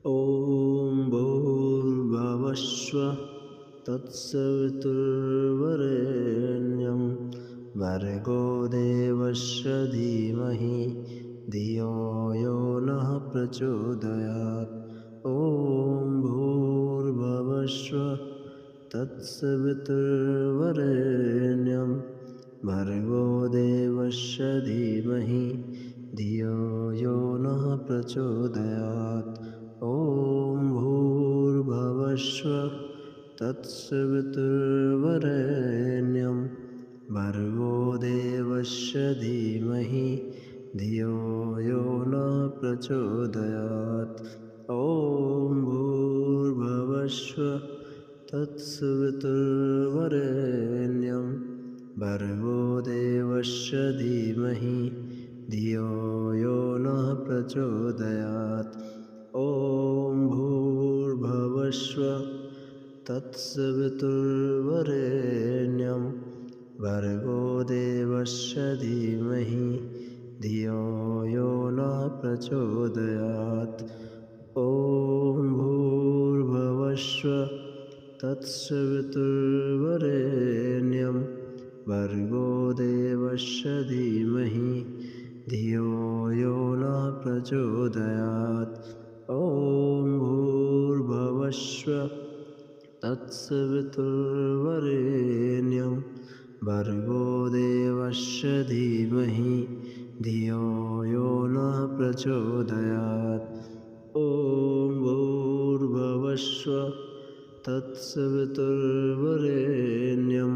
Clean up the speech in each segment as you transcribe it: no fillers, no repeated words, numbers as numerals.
ॐ भूर्भुवस्सुः तत्सवितुर्वरेण्यं भर्गो देवस्य धीमहि धियो यो नः प्रचोदयात्। ॐ भूर्भुवस्सुः तत्सवितुर्वरेण्यं भर्गो देवस्य धीमहि धियो यो नः प्रचोदयात्। ॐ भूर्भुवस्सुः तत्सवितुर्वरेण्यं भर्गो देवस्य धीमहि धियो यो नः प्रचोदयात्। ॐ भूर्भुवस्सुः तत्सवितुर्वरेण्यं भर्गो देवस्य धीमहि धियो यो नः प्रचोदयात्। ॐ भूर्भुवस्सुः तत्सवितुर्वरेण्यं भर्गो देवस्य धीमहि धियो यो नः प्रचोदयात्। ॐ भूर्भुवस्सुः तत्सवितुर्वरेण्यं भर्गो देवस्य धीमहि धियो यो नः प्रचोदयात्। ॐ भूर्भुवस्सुः तत्सवितुर्वरेण्यं भर्गो देवस्य धीमहि धियो यो नः प्रचोदयात्। ॐ भूर्भुवस्सुः तत्सवितुर्वरेण्यं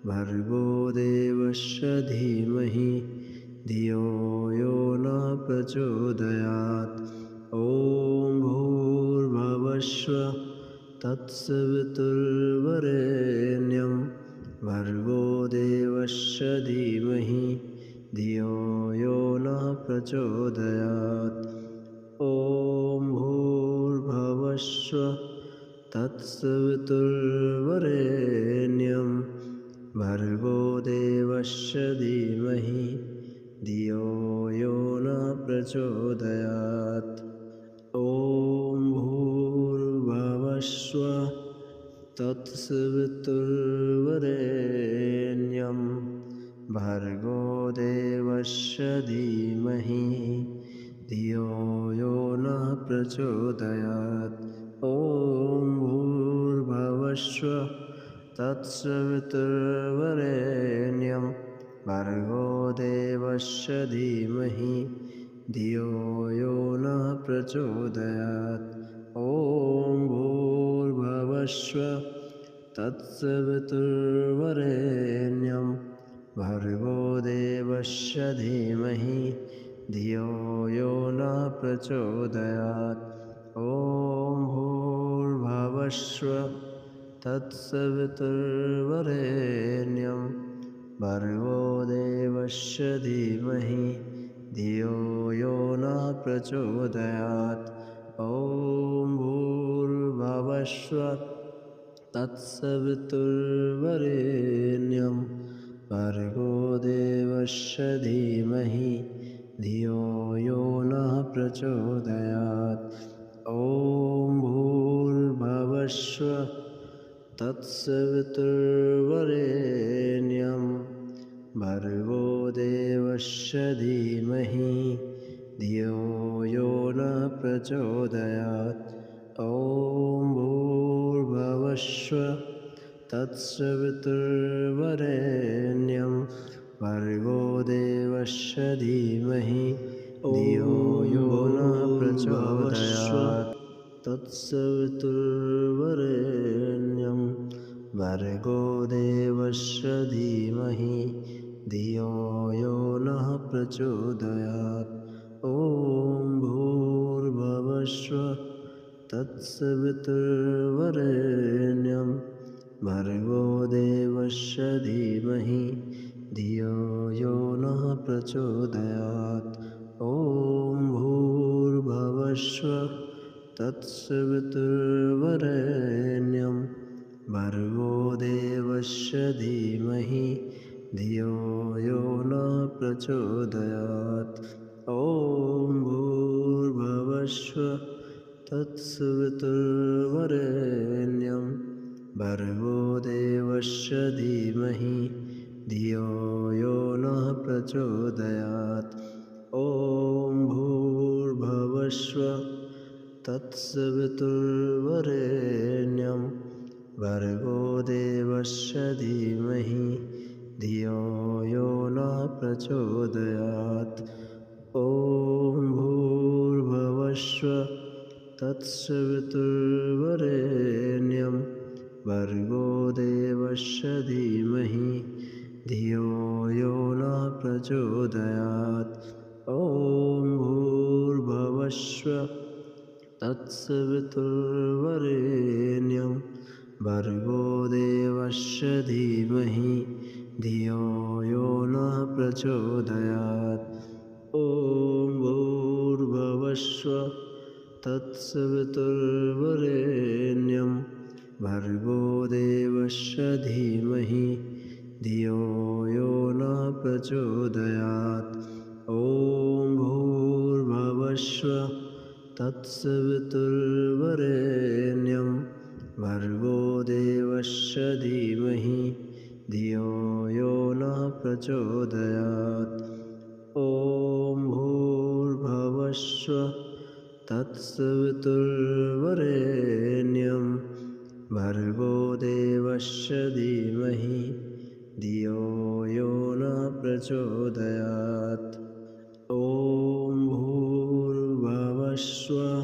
भर्गो देवस्य धीमहि धियो यो नः प्रचोदयात्। ॐ भूर्भुवस्सुः तत्सवितुर्वरेण्यं भर्गो देवस्य धीमहि धियो यो नः प्रचोदयात्। ॐ भूर्भुवस्सुः तत्सवितुर्वरेण्यं भर्गो देवस्य धीमहि धियो यो नः प्रचोदयात्। ॐ भूर्भुवस्सुः तत्सवितुर्वरेण्यं भर्गो देवस्य धीमहि धियो यो नः प्रचोदयात्। ॐ भूर्भुवस्सुः तत्सवितुर्वरेण्यं भर्गो देवस्य धीमहि धियो यो नः प्रचोदयात्। ॐ भूर्भुवस्सुः तत्सवितुर्वरेण्यं भर्गो देवस्य धीमहि धियो यो नः प्रचोदयात्। ॐ भूर्भुवस्सुः तत्सवितुर्वरेण्यं भर्गो देवस्य धीमहि धियो यो नः प्रचोदयात्। ॐ भूर्भुवस्सुः तत्सवितुर्वरेण्यं भर्गो देवस्य धीमहि धियो यो नः प्रचोदयात्। ॐ भूर्भुवस्सुः तत्सवितुर्वरेण्यं भर्गो देवस्य धीमहि धियो यो नः प्रचोदयात्। ॐ भूर्भुवस्सुः तत्सवितुर्वरेण्यं भर्गो देवस्य धीमहि धियो यो नः प्रचोदयात्। तत्सवितुर्वरेण्यं भर्गो देवस्य धीमहि धियो यो नः प्रचोदयात्। ॐ भूर्भुवस्सुः तत्सवितुर्वरेण्यं भर्गो देवस्य धीमहि धियो यो नः प्रचोदयात्। ॐ भूर्भुवस्सुः तत्सवितुर्वरेण्यं भर्गो देवस्य धीमहि धियो यो नः प्रचोदयात्। ॐ भूर्भुवस्सुः तत्सवितुर्वरेण्यं भर्गो देवस्य धीमहि धियो यो नः प्रचोदयात्। ॐ भूर्भुवस्सुः तत्सवितुर्वरेण्यं भर्गो देवस्य धीमहि धियो यो नः प्रचोदयात्। ॐ भूर्भुवस्सुः तत्सवितुर्वरेण्यं भर्गो देवस्य धीमहि धियो यो नः प्रचोदयात्। ॐ भूर्भुवस्सुः तत्सवितुर्वरेण्यं भर्गो देवस्य धीमहि धियो यो नः प्रचोदयात्। ॐ भूर्भुवस्सुः तत्सवितुर्वरेण्यं भर्गो देवस्य धीमहि धियो यो नः प्रचोदयात्। ॐ भूर्भुवस्सुः तत्सवितुर्वरेण्यं भर्गो देवस्य धीमहि धियो यो नः प्रचोदयात्। ॐ भूर्भुवस्सुः तत्सवितुर्वरेण्यं भर्गो देवस्य धीमहि धियो यो नः प्रचोदयात्। ॐ भूर्भुवस्सुः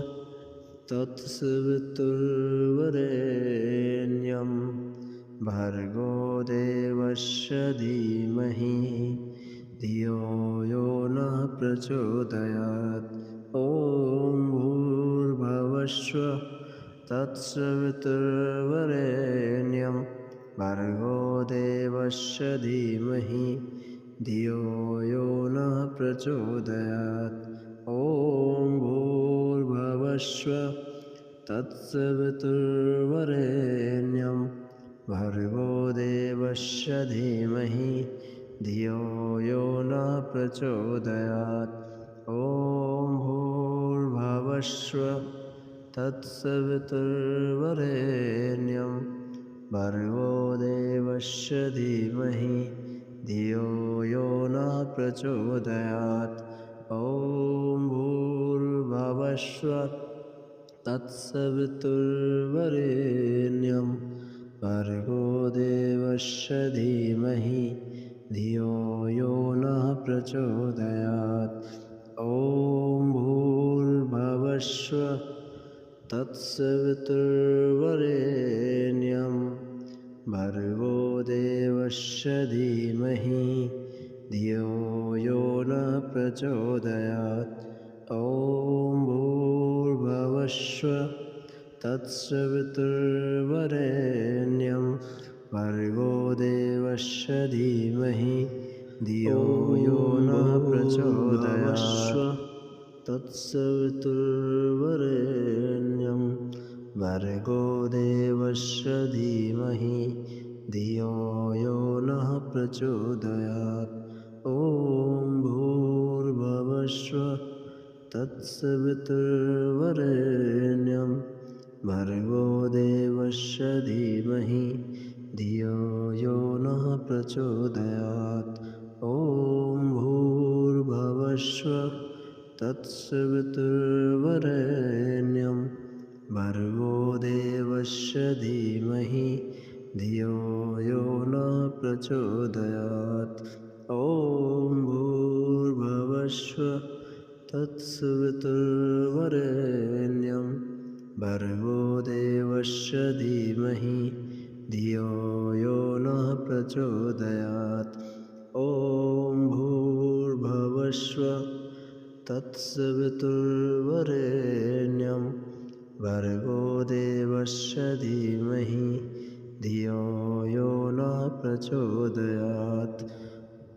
तत्सवितुर्वरेण्यं भर्गो देवस्य धीमहि धियो यो नः प्रचोदयात्। ॐ भूर्भुवस्सुः तत्सवितुर्वरेण्यं भर्गो देवस्य धीमहि धियो यो नः प्रचोदयात्। ॐ भूर्भुवस्सुः तत्सवितुर्वरेण्यं भर्गो देवस्य धीमहि धियो यो नः प्रचोदयात्। ॐ भूर्भुवस्सुः तत्सवितुर्वरेण्यं भर्गो देवस्य धीमहि धियो यो नः प्रचोदयात्। ॐ भूर्भुवस्सुः तत्सवितुर्वरेण्यं भर्गो देवस्य धीमहि धियो यो नः प्रचोदयात्। ॐ भूर्भुवस्सुः तत्सवितुर्वरेण्यं भर्गो देवस्य धीमहि धियो यो नः प्रचोदयात्। ॐ भूर्भुवस्सुः तत्सवितुर्वरेण्यं भर्गो देवस्य धीमहि धियो यो नः प्रचोदयात्। तत्सवितुर्वरेण्यं भर्गो देवस्य धीमहि धियो यो नः प्रचोदयात्। ॐ भूर्भुवस्सुः तत्सवितुर्वरेण्यं भर्गो देवस्य धीमहि धियो यो नः प्रचोदयात्। ॐ भूर्भुवस्सुः तत्सवितुर्वरेण्यं भर्गो देवस्य धीमहि धियो यो नः प्रचोदयात्। ॐ भूर्भुवस्सुः तत्सवितुर्वरेण्यं भर्गो देवस्य धीमहि धियो यो नः प्रचोदयात्। ॐ भूर्भुवस्सुः तत्सवितुर्वरेण्यं भर्गो देवस्य धीमहि धियो यो नः प्रचोदयात्।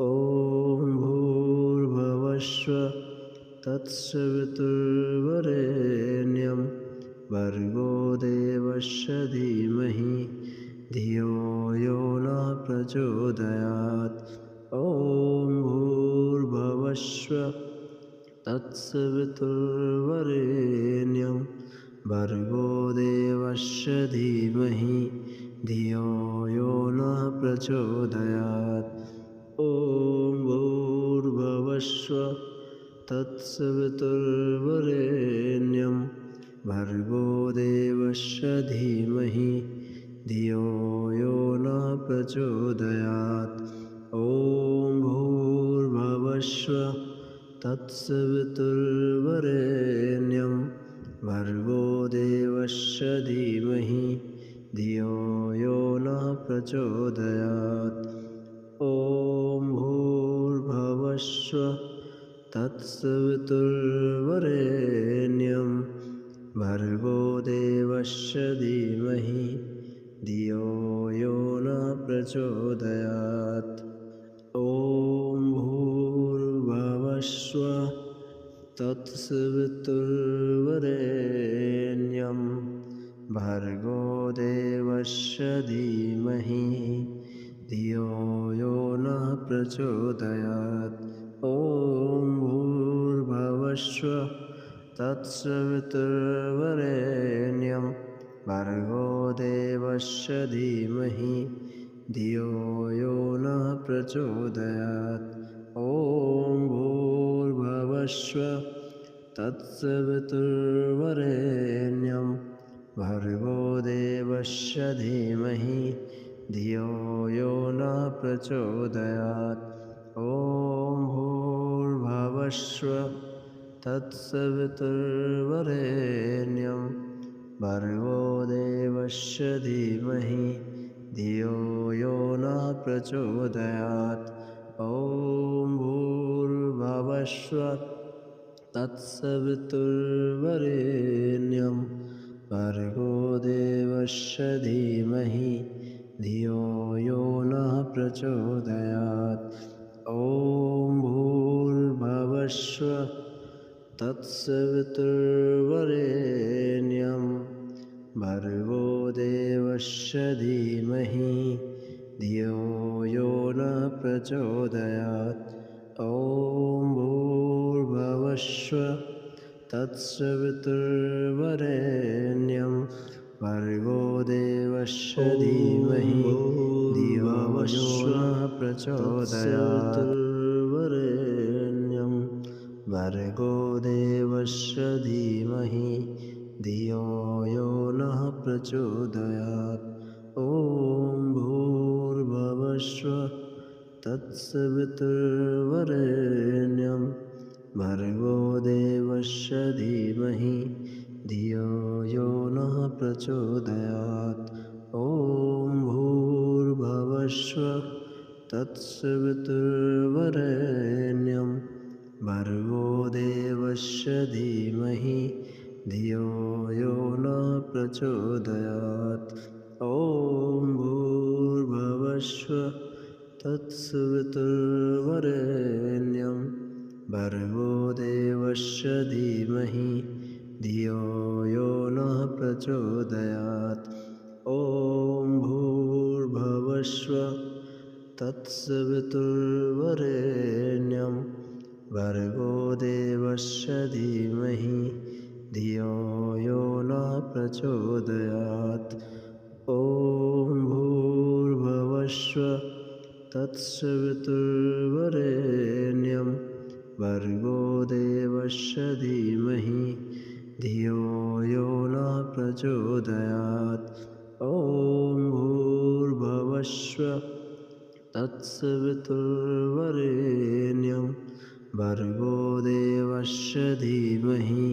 ॐ भूर्भुवस्सुः तत्सवितुर्वरेण्यं भर्गो देवस्य धीमहि धियो यो नः प्रचोदयात्। ॐ भूर्भुवस्सुः तत्सवितुर्वरेण्यं भर्गो देवस्य धीमहि धियो यो नः प्रचोदयात्। ॐ भूर्भुवस्सुः तत्सवितुर्वरेण्यं भर्गो देवस्य धीमहि धियो यो नः प्रचोदयात्। ॐ भूर्भुवस्सुः तत्सवितुर्वरेण्यं भर्गो देवस्य धीमहि धियो यो नः प्रचोदयात्। ॐ भूर्भुवस्सुः तत्सवितुर्वरेण्यं भर्गो देवस्य धीमहि धियो यो नः प्रचोदयात्। ॐ भूर्भुवस्सुः तत्सवितुर्वरेण्यं भर्गो देवस्य धीमहि धियो यो नः प्रचोदयात्। ॐ भूर्भुवस्सुः तत्सवितुर्वरेण्यं भर्गो देवस्य धीमहि धियो यो नः प्रचोदयात्। ॐ भूर्भुवस्सुः तत्सवितुर्वरेण्यं भर्गो देवस्य धीमहि धियो यो नः प्रचोदयात्। ॐ भूर्भुवस्सुः तत्सवितुर्वरेण्यं भर्गो देवस्य धीमहि धियो यो नः प्रचोदयात्। ॐ भूर्भुवस्सुः तत्सवितुर्वरेण्यं भर्गो देवस्य धीमहि धियो यो नः प्रचोदयात्। ॐ भूर्भुवस्सुः तत्सवितुर्वरेण्यं भर्गो देवस्य धीमहि धियो यो नः प्रचोदयात्। ॐ भूर्भुवस्सुः तत्सवितुर्वरेण्यं भर्गो देवस्य धीमहि धियो यो नः प्रचोदयात्। भर्गो देवस्य धीमहि धियो यो नः प्रचोदयात्। ॐ भूर्भुवस्सुः तत्सवितुर्वरेण्यं भर्गो देवस्य धीमहि धियो यो नः प्रचोदयात्। ॐ भूर्भुवस्सुः तत्सवितुर्वरेण्यं भर्गो देवस्य धीमहि धियो यो नः प्रचोदयात्। ॐ भूर्भुवस्सुः तत्सवितुर्वरेण्यं भर्गो देवस्य धीमहि धियो यो नः प्रचोदयात्। ॐ भूर्भुवस्सुः तत्सवितुर्वरेण्यं भर्गो देवस्य धीमहि धियो यो नः प्रचोदयात्। ॐ भूर्भुवस्सुः तत्सवितुर्वरेण्यं भर्गो देवस्य धीमहि धियो यो नः प्रचोदयात्। ॐ भूर्भुवस्सुः तत्सवितुर्वरेण्यं भर्गो देवस्य धीमहि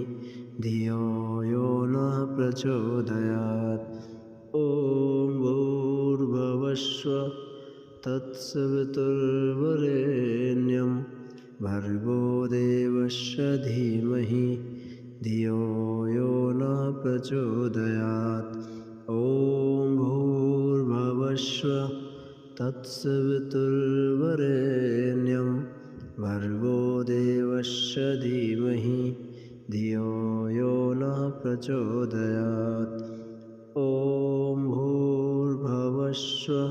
धियो यो नः प्रचोदयात्। ॐ भूर्भुवस्सुः तत्सवितुर्वरेण्यं भर्गो देवस्य धीमहि धियो यो नः प्रचोदयात्। ॐ भूर्भुवस्सुः तत्सवितुर्वरेण्यं भर्गो देवस्य धीमहि धियो यो नः प्रचोदयात्। ॐ भूर्भुवस्सुः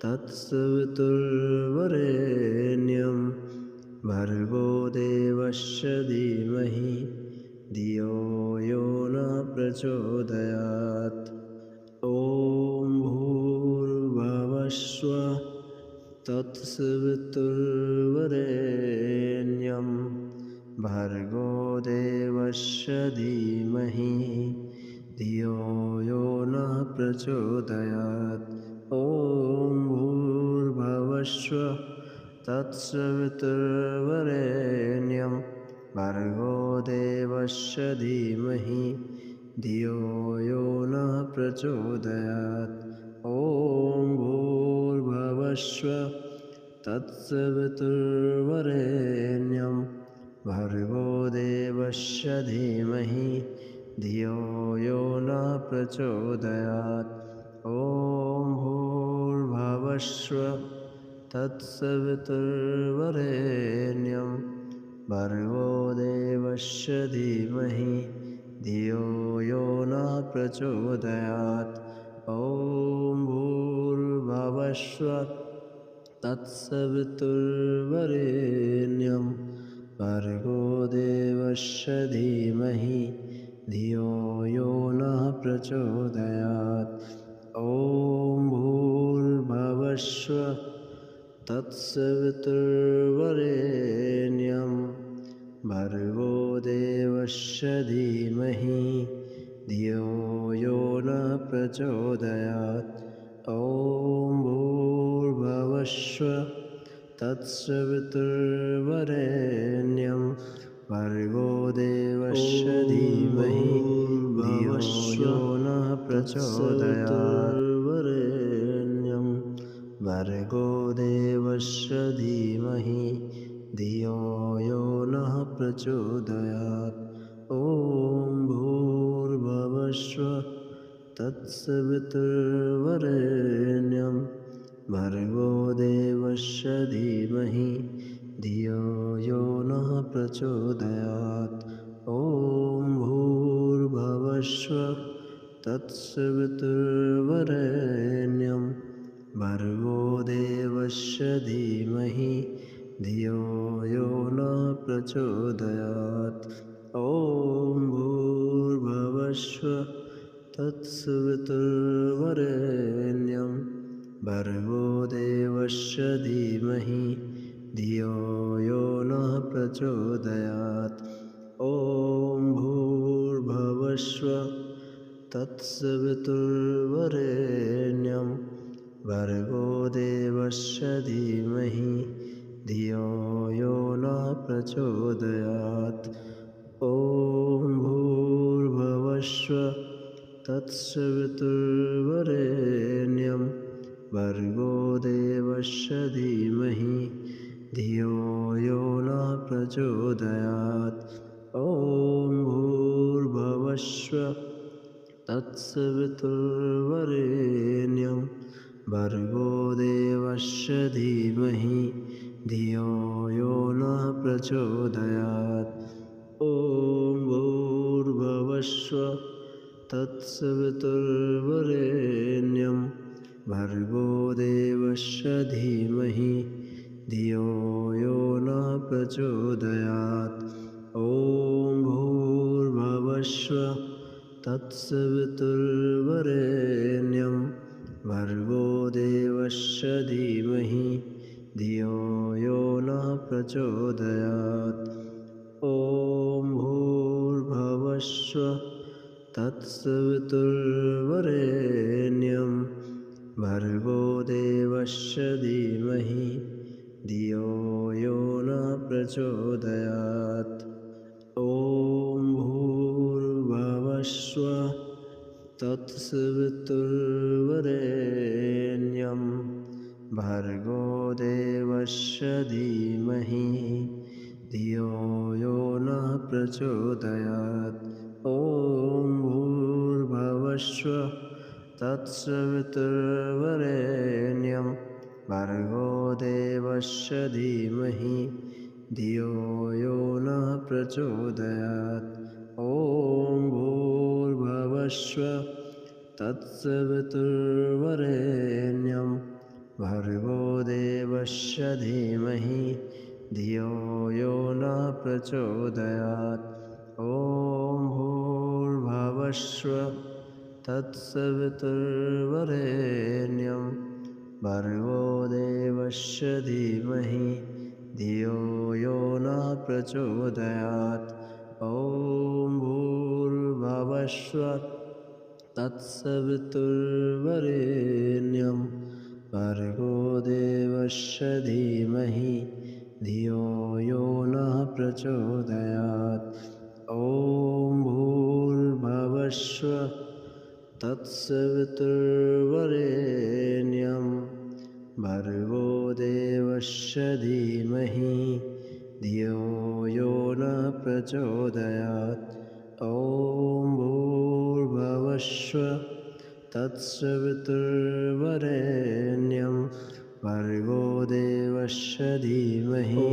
तत्सवितुर्वरेण्यं भर्गो देवस्य धीमहि धियो यो नः प्रचोदयात्। ॐ भूर्भुवस्सुः तत्सवितुर्वरेण्यं भर्गो देवस्य धीमहि धियो यो नः प्रचोदयात्। ॐ भूर्भुवस्सुः तत्सवितुर्वरेण्यं भर्गो देवस्य धीमहि धियो यो नः प्रचोदयात्। ॐ भूर्भुवस्सुः तत्सवितुर्वरेण्यं भर्गो देवस्य धीमहि धियो यो नः प्रचोदयात्। ॐ भूर्भुवस्सुः तत्सवितुर्वरेण्यं भर्गो देवस्य धीमहि धियो यो नः प्रचोदयात्। ॐ भूर्भुवस्सुः तत्सवितुर्वरेण्यं भर्गो देवस्य धीमहि धियो यो नः प्रचोदयात्। ॐ भूर्भुवस्सुः तत्सवितुर्वरेण्यं भर्गो देवस्य धीमहि धियो यो नः प्रचोदयात्। ॐ भूर्भुवस्सुः तत्सवितुर्वरेण्यं भर्गो देवस्य धीमहि धियो यो नः प्रचोदयात्। भर्गो देवस्य धीमहि धियो यो नः प्रचोदयात्। ॐ भूर्भुवस्सुः तत्सवितुर्वरेण्यं भर्गो देवस्य धीमहि धियो यो नः प्रचोदयात्। ॐ भूर्भुवस्सुः तत्सवितुर्वरेण्यं भर्गो देवस्य धीमहि धियो यो नः प्रचोदयात्। ॐ भूर्भुवस्सुः तत्सवितुर्वरेण्यं भर्गो देवस्य धीमहि धियो यो नः प्रचोदयात्। ॐ भूर्भुवस्सुः तत्सवितुर्वरेण्यं भर्गो देवस्य धीमहि धियो यो नः प्रचोदयात्। ॐ भूर्भुवस्सुः तत्सवितुर्वरेण्यं भर्गो देवस्य धीमहि धियो यो नः प्रचोदयात्। ॐ भूर्भुवस्सुः तत्सवितुर्वरेण्यं भर्गो देवस्य धीमहि धियो यो नः प्रचोदयात्। ॐ भूर्भुवस्सुः तत्सवितुर्वरेण्यं भर्गो देवस्य धीमहि धियो यो नः प्रचोदयात्। ॐ भूर्भुवस्सुः तत्सवितुर्वरेण्यं भर्गो देवस्य धीमहि धियो यो नः प्रचोदयात्। ॐ भूर्भुवस्सुः तत्सवितुर्वरेण्यं भर्गो देवस्य धीमहि धियो यो नः प्रचोदयात्। ॐ भूर्भुवस्सुः तत्सवितुर्वरेण्यं भर्गो देवस्य धीमहि धियो यो नः प्रचोदयात्। ॐ भूर्भुवस्सुः तत्सवितुर्वरेण्यं भर्गो देवस्य धीमहि धियो यो नः प्रचोदयात्। ॐ भूर्भुवस्सुः तत्सवितुर्वरेण्यं भर्गो देवस्य धीमहि धियो यो नः प्रचोदयात्। ॐ भूर्भुवस्सुः भूर्भुवस्सुः तत्सवितुर्वरेण्यं भर्गो देवस्य धीमहि धियो यो नः प्रचोदयात्। ॐ भूर्भुवस्सुः तत्सवितुर्वरेण्यं भर्गो देवस्य धीमहि धियो यो नः प्रचोदयात्। ॐ भूर्भुवस्सुः तत्सवितुर्वरेण्यं भर्गो देवस्य धीमहि धियो यो नः प्रचोदयात्। ॐ भूर्भुवस्सुः तत्सवितुर्वरेण्यं भर्गो देवस्य धीमहि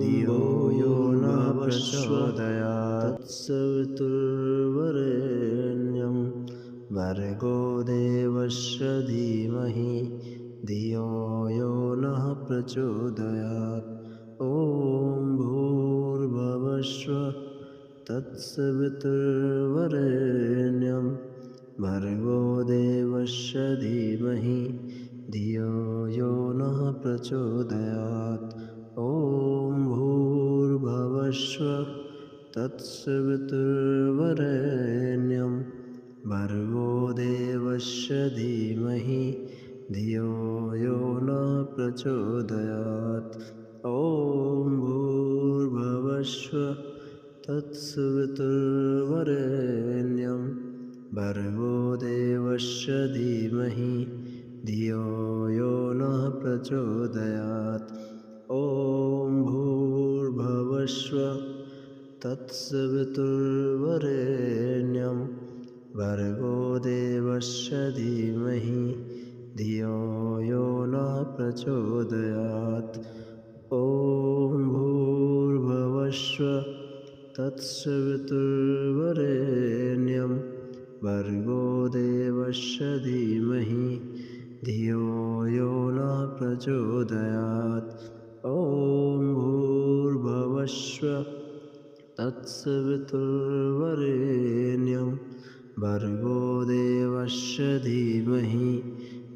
धियो यो नः प्रचोदयात्। तत्सवितुर्वरेण्यं भर्गो देवस्य धीमहि धियो यो नः प्रचोदयात्। ॐ भूर्भुवस्सुः तत्सवितुर्वरेण्यं भर्गो देवस्य धीमहि धियो यो नः प्रचोदयात्। ॐ भूर्भुवस्सुः तत्सवितुर्वरेण्यं भर्गो देवस्य धीमहि धियो यो नः प्रचोदयात्। ॐ भूर्भुवस्सुः तत्सवितुर्वरेण्यं भर्गो देवस्य धीमहि धियो यो नः प्रचोदयात्। ॐ भूर्भुवस्सुः तत्सवितुर्वरेण्यं भर्गो देवस्य धीमहि धियो यो नः प्रचोदयात्। ॐ भूर्भुवस्सुः तत्सवितुर्वरेण्यं भर्गो देवस्य धीमहि धियो यो नः प्रचोदयात्। ॐ भूर्भुवस्सुः तत्सवितुर्वरेण्यं भर्गो देवस्य धीमहि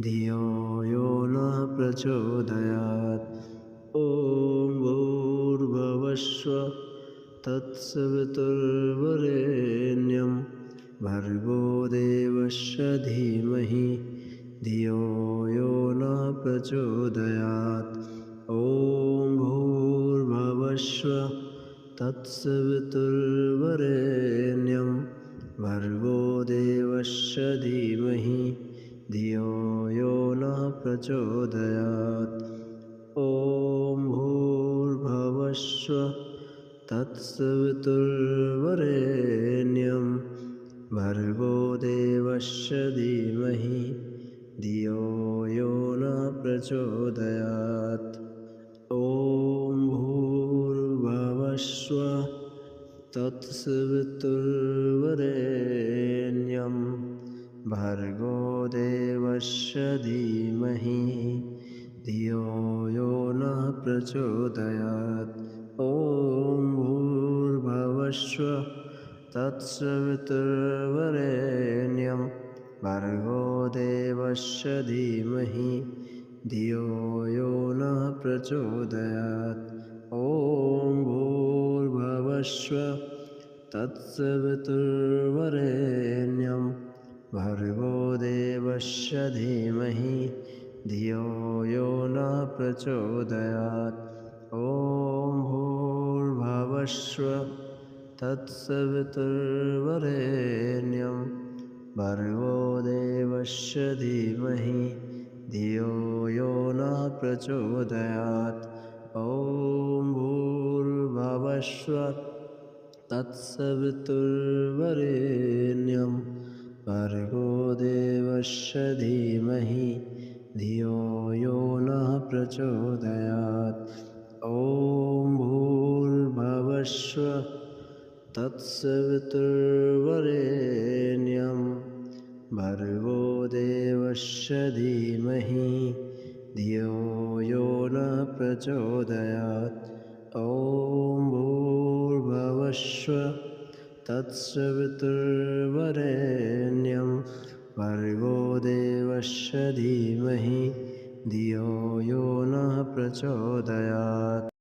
धियो यो नः प्रचोदयात्। ॐ भूर्भुवस्सुः तत्सवितुर्वरेण्यं भर्गो देवस्य धीमहि धियो यो नः प्रचोदयात्। ॐ भूर्भुवस्सुः तत्सवितुर्वरेण्यं भर्गो देवस्य धीमहि धियो यो नः प्रचोदयात्। ॐ भूर्भुवस्सुः तत्सवितुर्वरेण्यं भर्गो देवस्य धीमहि धियो यो नः प्रचोदयात्। ॐ भूर्भुवस्सुः तत्सवितुर्वरेण्यं भर्गो देवस्य धीमहि धियो यो नः प्रचोदयात्। ॐ भूर्भुवस्सुः तत्सवितुर्वरेण्यं भर्गो देवस्य धीमहि धियो यो नः प्रचोदयात्। ॐ भूर्भुवस्सुः तत्सवितुर्वरेण्यं भर्गो देवस्य धीमहि धियो यो नः प्रचोदयात्। ॐ भूर्भुवस्सुः तत्सवितुर्वरेण्यं भर्गो देवस्य धीमहि धियो यो नः प्रचोदयात्। ॐ भूर्भुवस्सुः तत्सवितुर्वरेण्यं भर्गो देवस्य धीमहि धियो यो नः प्रचोदयात्। ॐ भूर्भुवस्सुः तत्सवितुर्वरेण्यं भर्गो देवस्य धीमहि धियो यो नः प्रचोदयात्। ॐ भूर्भुवस्सुः तत्सवितुर्वरेण्यं वरेण्यं भर्गो देवस्य धीमहि धियो यो नः प्रचोदयात्।